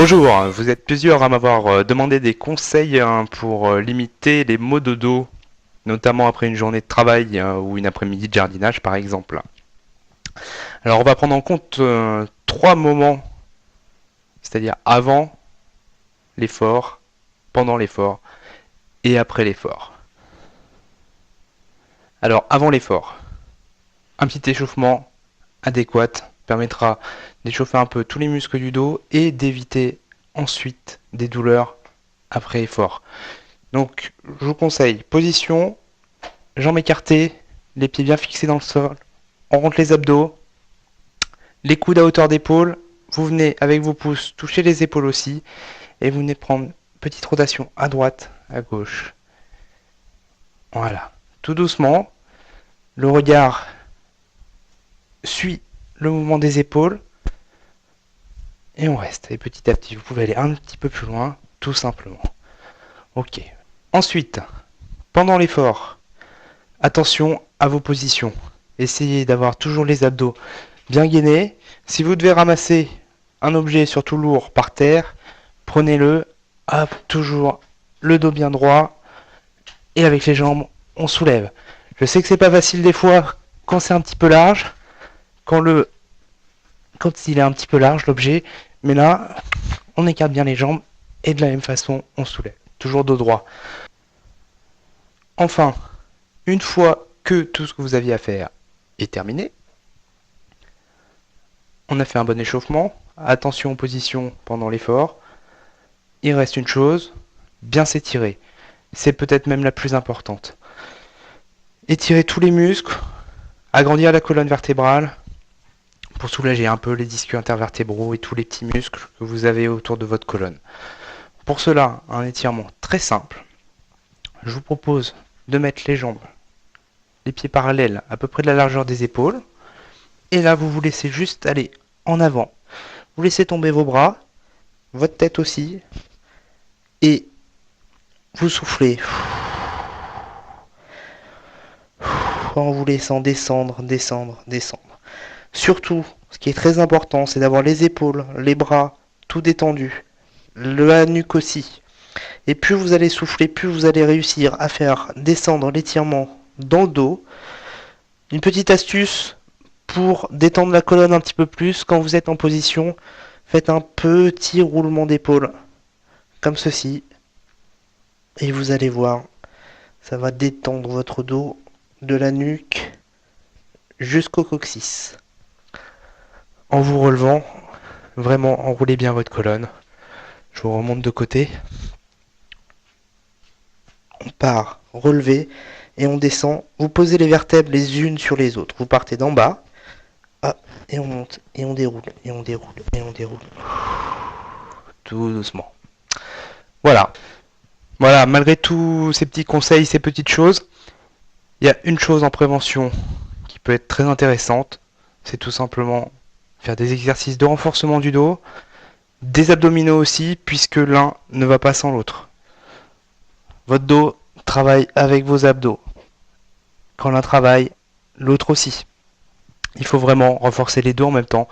Bonjour, vous êtes plusieurs à m'avoir demandé des conseils pour limiter les maux de dos, notamment après une journée de travail ou une après-midi de jardinage par exemple. Alors on va prendre en compte trois moments, c'est-à-dire avant l'effort, pendant l'effort et après l'effort. Alors avant l'effort, un petit échauffement adéquat permettra d'échauffer un peu tous les muscles du dos et d'éviter ensuite des douleurs après effort. Donc je vous conseille position, jambes écartées, les pieds bien fixés dans le sol, on rentre les abdos, les coudes à hauteur d'épaule, vous venez avec vos pouces toucher les épaules aussi et vous venez prendre une petite rotation à droite, à gauche. Voilà, tout doucement, le regard suit le mouvement des épaules et on reste. Et petit à petit, vous pouvez aller un petit peu plus loin, tout simplement. Ok. Ensuite, pendant l'effort, attention à vos positions. Essayez d'avoir toujours les abdos bien gainés. Si vous devez ramasser un objet surtout lourd par terre, prenez-le. Hop, toujours le dos bien droit. Et avec les jambes, on soulève. Je sais que c'est pas facile des fois quand c'est un petit peu large. Quand il est un petit peu large l'objet. Mais là, on écarte bien les jambes. Et de la même façon, on soulève. Toujours dos droit. Enfin, une fois que tout ce que vous aviez à faire est terminé, on a fait un bon échauffement, attention aux positions pendant l'effort, il reste une chose, bien s'étirer. C'est peut-être même la plus importante. Étirer tous les muscles, agrandir la colonne vertébrale pour soulager un peu les disques intervertébraux et tous les petits muscles que vous avez autour de votre colonne. Pour cela, un étirement très simple. Je vous propose de mettre les jambes, les pieds parallèles à peu près de la largeur des épaules. Et là, vous vous laissez juste aller en avant. Vous laissez tomber vos bras, votre tête aussi. Et vous soufflez. En vous laissant descendre, descendre, descendre. Surtout, ce qui est très important, c'est d'avoir les épaules, les bras, tout détendu. La nuque aussi. Et plus vous allez souffler, plus vous allez réussir à faire descendre l'étirement dans le dos. Une petite astuce pour détendre la colonne un petit peu plus quand vous êtes en position, faites un petit roulement d'épaule comme ceci et vous allez voir, ça va détendre votre dos de la nuque jusqu'au coccyx. En vous relevant, vraiment enroulez bien votre colonne. Je vous remonte de côté. On part, relevé et on descend. Vous posez les vertèbres les unes sur les autres. Vous partez d'en bas. Hop, et on monte, et on déroule, et on déroule, et on déroule. Tout doucement. Voilà. Voilà, malgré tous ces petits conseils, ces petites choses, il y a une chose en prévention qui peut être très intéressante. C'est tout simplement faire des exercices de renforcement du dos, des abdominaux aussi, puisque l'un ne va pas sans l'autre. Votre dos travaille avec vos abdos. Quand l'un travaille, l'autre aussi. Il faut vraiment renforcer les deux en même temps.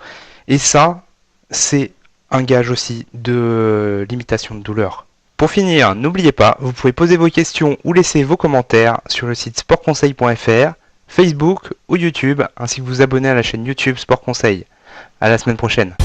Et ça, c'est un gage aussi de limitation de douleur. Pour finir, n'oubliez pas, vous pouvez poser vos questions ou laisser vos commentaires sur le site sportconseil.fr, Facebook ou YouTube, ainsi que vous abonner à la chaîne YouTube Sport Conseil. À la semaine prochaine.